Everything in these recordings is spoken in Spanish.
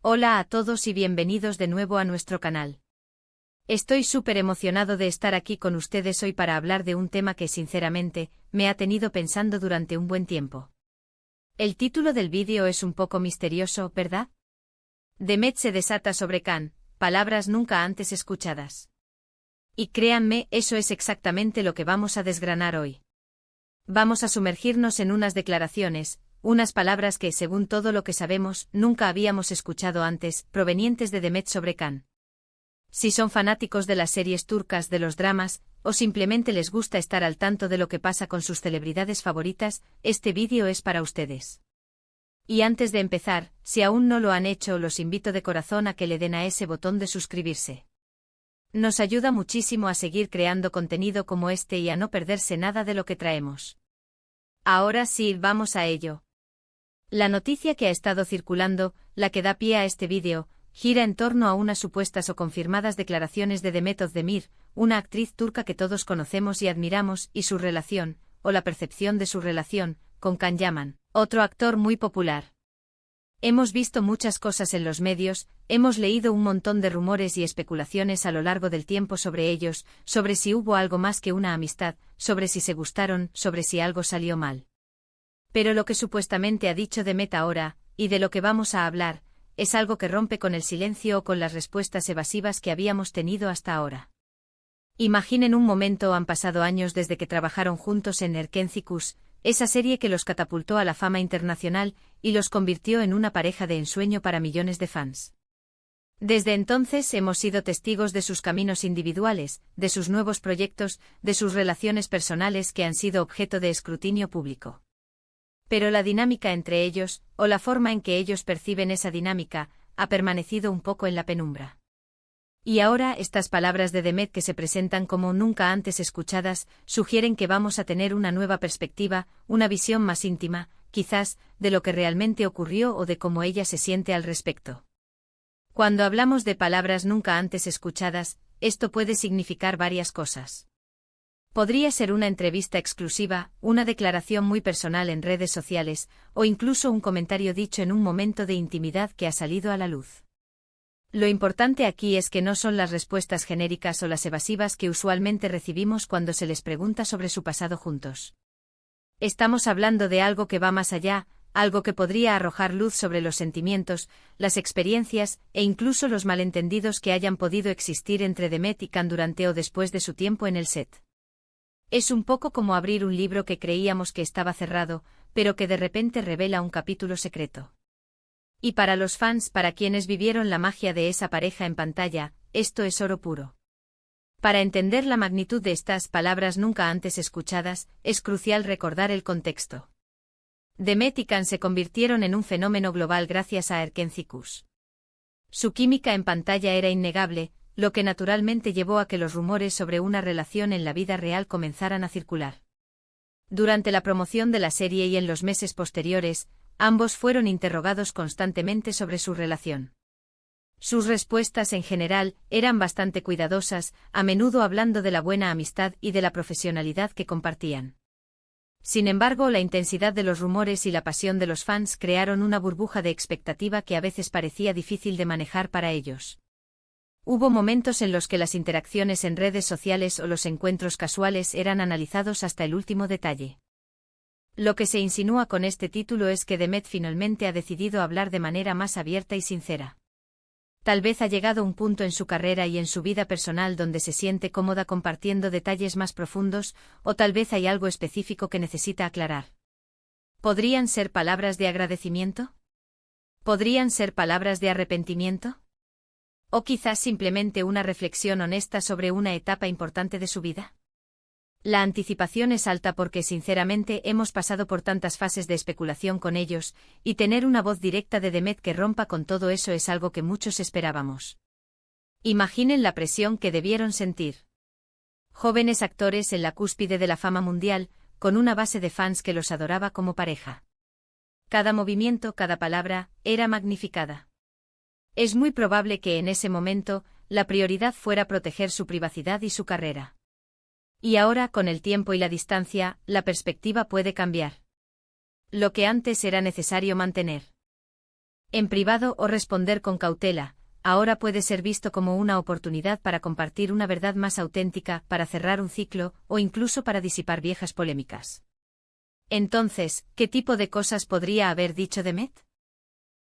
Hola a todos y bienvenidos de nuevo a nuestro canal. Estoy súper emocionado de estar aquí con ustedes hoy para hablar de un tema que sinceramente, me ha tenido pensando durante un buen tiempo. El título del vídeo es un poco misterioso, ¿verdad? Demet se desata sobre Khan, palabras nunca antes escuchadas. Y créanme, eso es exactamente lo que vamos a desgranar hoy. Vamos a sumergirnos en unas declaraciones, unas palabras que, según todo lo que sabemos, nunca habíamos escuchado antes, provenientes de Demet sobre Khan. Si son fanáticos de las series turcas, de los dramas, o simplemente les gusta estar al tanto de lo que pasa con sus celebridades favoritas, este vídeo es para ustedes. Y antes de empezar, si aún no lo han hecho, los invito de corazón a que le den a ese botón de suscribirse. Nos ayuda muchísimo a seguir creando contenido como este y a no perderse nada de lo que traemos. Ahora sí, vamos a ello. La noticia que ha estado circulando, la que da pie a este vídeo, gira en torno a unas supuestas o confirmadas declaraciones de Demet Özdemir, una actriz turca que todos conocemos y admiramos, y su relación, o la percepción de su relación, con Can Yaman, otro actor muy popular. Hemos visto muchas cosas en los medios, hemos leído un montón de rumores y especulaciones a lo largo del tiempo sobre ellos, sobre si hubo algo más que una amistad, sobre si se gustaron, sobre si algo salió mal. Pero lo que supuestamente ha dicho Demet ahora, y de lo que vamos a hablar, es algo que rompe con el silencio o con las respuestas evasivas que habíamos tenido hasta ahora. Imaginen un momento, han pasado años desde que trabajaron juntos en Erkenci, esa serie que los catapultó a la fama internacional y los convirtió en una pareja de ensueño para millones de fans. Desde entonces hemos sido testigos de sus caminos individuales, de sus nuevos proyectos, de sus relaciones personales que han sido objeto de escrutinio público. Pero la dinámica entre ellos, o la forma en que ellos perciben esa dinámica, ha permanecido un poco en la penumbra. Y ahora estas palabras de Demet, que se presentan como nunca antes escuchadas, sugieren que vamos a tener una nueva perspectiva, una visión más íntima, quizás, de lo que realmente ocurrió o de cómo ella se siente al respecto. Cuando hablamos de palabras nunca antes escuchadas, esto puede significar varias cosas. Podría ser una entrevista exclusiva, una declaración muy personal en redes sociales, o incluso un comentario dicho en un momento de intimidad que ha salido a la luz. Lo importante aquí es que no son las respuestas genéricas o las evasivas que usualmente recibimos cuando se les pregunta sobre su pasado juntos. Estamos hablando de algo que va más allá, algo que podría arrojar luz sobre los sentimientos, las experiencias, e incluso los malentendidos que hayan podido existir entre Demet y Can durante o después de su tiempo en el set. Es un poco como abrir un libro que creíamos que estaba cerrado, pero que de repente revela un capítulo secreto. Y para los fans, para quienes vivieron la magia de esa pareja en pantalla, esto es oro puro. Para entender la magnitud de estas palabras nunca antes escuchadas, es crucial recordar el contexto. Demet y Can se convirtieron en un fenómeno global gracias a Erkenci. Su química en pantalla era innegable, lo que naturalmente llevó a que los rumores sobre una relación en la vida real comenzaran a circular. Durante la promoción de la serie y en los meses posteriores, ambos fueron interrogados constantemente sobre su relación. Sus respuestas en general eran bastante cuidadosas, a menudo hablando de la buena amistad y de la profesionalidad que compartían. Sin embargo, la intensidad de los rumores y la pasión de los fans crearon una burbuja de expectativa que a veces parecía difícil de manejar para ellos. Hubo momentos en los que las interacciones en redes sociales o los encuentros casuales eran analizados hasta el último detalle. Lo que se insinúa con este título es que Demet finalmente ha decidido hablar de manera más abierta y sincera. Tal vez ha llegado un punto en su carrera y en su vida personal donde se siente cómoda compartiendo detalles más profundos, o tal vez hay algo específico que necesita aclarar. ¿Podrían ser palabras de agradecimiento? ¿Podrían ser palabras de arrepentimiento? ¿O quizás simplemente una reflexión honesta sobre una etapa importante de su vida? La anticipación es alta porque sinceramente hemos pasado por tantas fases de especulación con ellos, y tener una voz directa de Demet que rompa con todo eso es algo que muchos esperábamos. Imaginen la presión que debieron sentir. Jóvenes actores en la cúspide de la fama mundial, con una base de fans que los adoraba como pareja. Cada movimiento, cada palabra, era magnificada. Es muy probable que en ese momento, la prioridad fuera proteger su privacidad y su carrera. Y ahora, con el tiempo y la distancia, la perspectiva puede cambiar. Lo que antes era necesario mantener. En privado o responder con cautela, ahora puede ser visto como una oportunidad para compartir una verdad más auténtica, para cerrar un ciclo, o incluso para disipar viejas polémicas. Entonces, ¿qué tipo de cosas podría haber dicho Demet?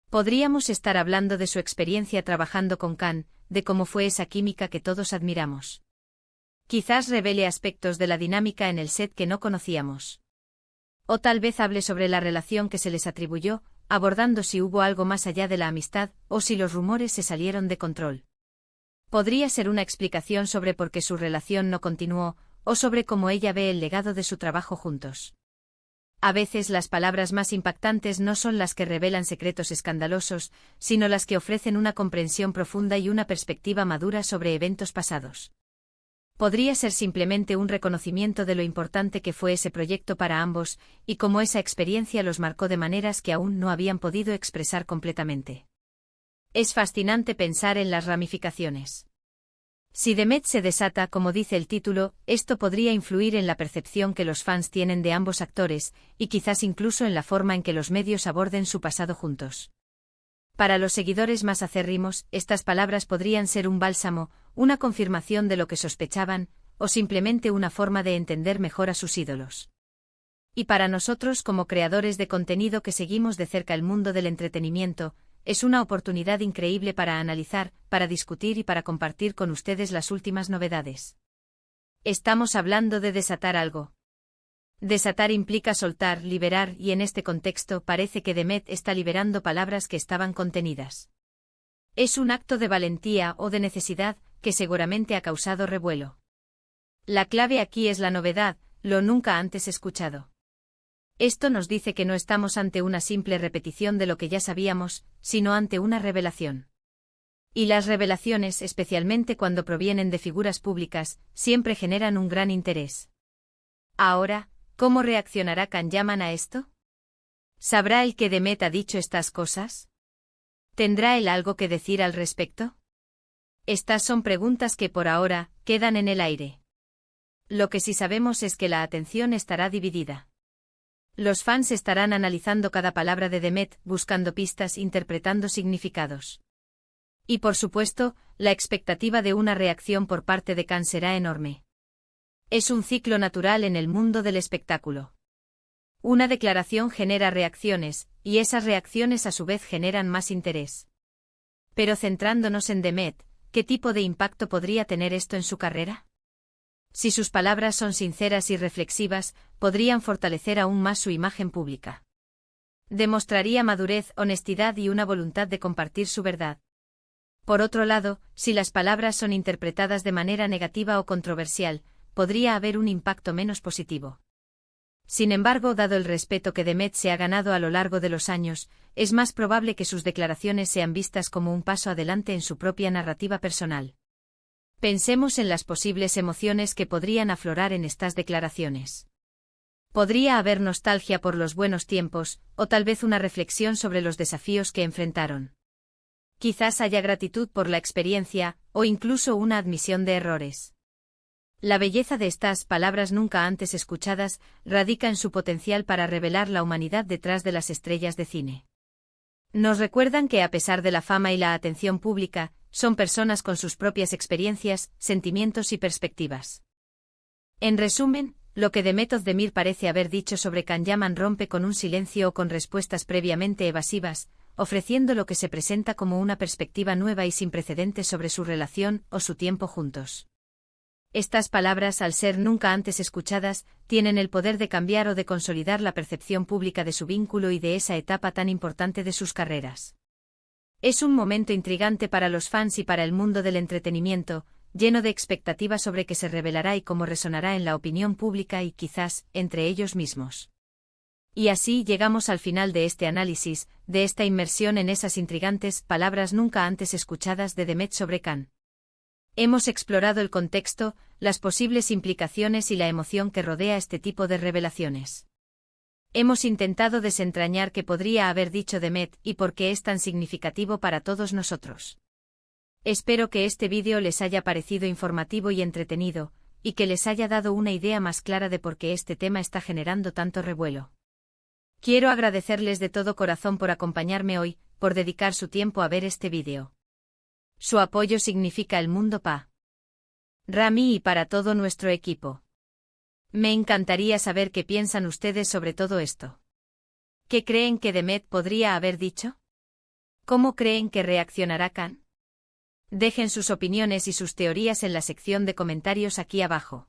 Podríamos estar hablando de su experiencia trabajando con Khan, de cómo fue esa química que todos admiramos. Quizás revele aspectos de la dinámica en el set que no conocíamos. O tal vez hable sobre la relación que se les atribuyó, abordando si hubo algo más allá de la amistad, o si los rumores se salieron de control. Podría ser una explicación sobre por qué su relación no continuó, o sobre cómo ella ve el legado de su trabajo juntos. A veces las palabras más impactantes no son las que revelan secretos escandalosos, sino las que ofrecen una comprensión profunda y una perspectiva madura sobre eventos pasados. Podría ser simplemente un reconocimiento de lo importante que fue ese proyecto para ambos, y cómo esa experiencia los marcó de maneras que aún no habían podido expresar completamente. Es fascinante pensar en las ramificaciones. Si Demet se desata, como dice el título, esto podría influir en la percepción que los fans tienen de ambos actores, y quizás incluso en la forma en que los medios aborden su pasado juntos. Para los seguidores más acérrimos, estas palabras podrían ser un bálsamo, una confirmación de lo que sospechaban, o simplemente una forma de entender mejor a sus ídolos. Y para nosotros como creadores de contenido que seguimos de cerca el mundo del entretenimiento, es una oportunidad increíble para analizar, para discutir y para compartir con ustedes las últimas novedades. Estamos hablando de desatar algo. Desatar implica soltar, liberar, y en este contexto parece que Demet está liberando palabras que estaban contenidas. Es un acto de valentía o de necesidad que seguramente ha causado revuelo. La clave aquí es la novedad, lo nunca antes escuchado. Esto nos dice que no estamos ante una simple repetición de lo que ya sabíamos, sino ante una revelación. Y las revelaciones, especialmente cuando provienen de figuras públicas, siempre generan un gran interés. Ahora, ¿cómo reaccionará Can Yaman a esto? ¿Sabrá el que Demet ha dicho estas cosas? ¿Tendrá él algo que decir al respecto? Estas son preguntas que por ahora quedan en el aire. Lo que sí sabemos es que la atención estará dividida. Los fans estarán analizando cada palabra de Demet, buscando pistas, interpretando significados. Y por supuesto, la expectativa de una reacción por parte de Can será enorme. Es un ciclo natural en el mundo del espectáculo. Una declaración genera reacciones, y esas reacciones a su vez generan más interés. Pero centrándonos en Demet, ¿qué tipo de impacto podría tener esto en su carrera? Si sus palabras son sinceras y reflexivas, podrían fortalecer aún más su imagen pública. Demostraría madurez, honestidad y una voluntad de compartir su verdad. Por otro lado, si las palabras son interpretadas de manera negativa o controversial, podría haber un impacto menos positivo. Sin embargo, dado el respeto que Demet se ha ganado a lo largo de los años, es más probable que sus declaraciones sean vistas como un paso adelante en su propia narrativa personal. Pensemos en las posibles emociones que podrían aflorar en estas declaraciones. Podría haber nostalgia por los buenos tiempos, o tal vez una reflexión sobre los desafíos que enfrentaron. Quizás haya gratitud por la experiencia, o incluso una admisión de errores. La belleza de estas palabras nunca antes escuchadas radica en su potencial para revelar la humanidad detrás de las estrellas de cine. Nos recuerdan que a pesar de la fama y la atención pública, son personas con sus propias experiencias, sentimientos y perspectivas. En resumen, lo que Demet Özdemir parece haber dicho sobre Can Yaman rompe con un silencio o con respuestas previamente evasivas, ofreciendo lo que se presenta como una perspectiva nueva y sin precedentes sobre su relación o su tiempo juntos. Estas palabras, al ser nunca antes escuchadas, tienen el poder de cambiar o de consolidar la percepción pública de su vínculo y de esa etapa tan importante de sus carreras. Es un momento intrigante para los fans y para el mundo del entretenimiento, lleno de expectativas sobre qué se revelará y cómo resonará en la opinión pública y quizás, entre ellos mismos. Y así llegamos al final de este análisis, de esta inmersión en esas intrigantes palabras nunca antes escuchadas de Demet sobre Can. Hemos explorado el contexto, las posibles implicaciones y la emoción que rodea este tipo de revelaciones. Hemos intentado desentrañar qué podría haber dicho Demet y por qué es tan significativo para todos nosotros. Espero que este vídeo les haya parecido informativo y entretenido, y que les haya dado una idea más clara de por qué este tema está generando tanto revuelo. Quiero agradecerles de todo corazón por acompañarme hoy, por dedicar su tiempo a ver este vídeo. Su apoyo significa el mundo para Rami y para todo nuestro equipo. Me encantaría saber qué piensan ustedes sobre todo esto. ¿Qué creen que Demet podría haber dicho? ¿Cómo creen que reaccionará Khan? Dejen sus opiniones y sus teorías en la sección de comentarios aquí abajo.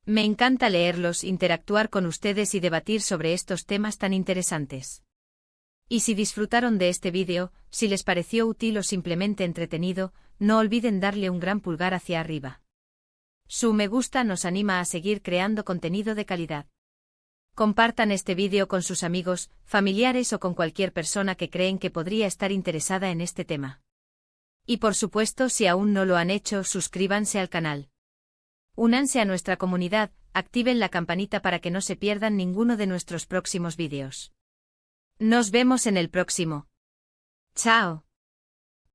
Me encanta leerlos, interactuar con ustedes y debatir sobre estos temas tan interesantes. Y si disfrutaron de este vídeo, si les pareció útil o simplemente entretenido, no olviden darle un gran pulgar hacia arriba. Su me gusta nos anima a seguir creando contenido de calidad. Compartan este vídeo con sus amigos, familiares o con cualquier persona que creen que podría estar interesada en este tema. Y por supuesto, si aún no lo han hecho, suscríbanse al canal. Únanse a nuestra comunidad, activen la campanita para que no se pierdan ninguno de nuestros próximos vídeos. Nos vemos en el próximo. ¡Chao!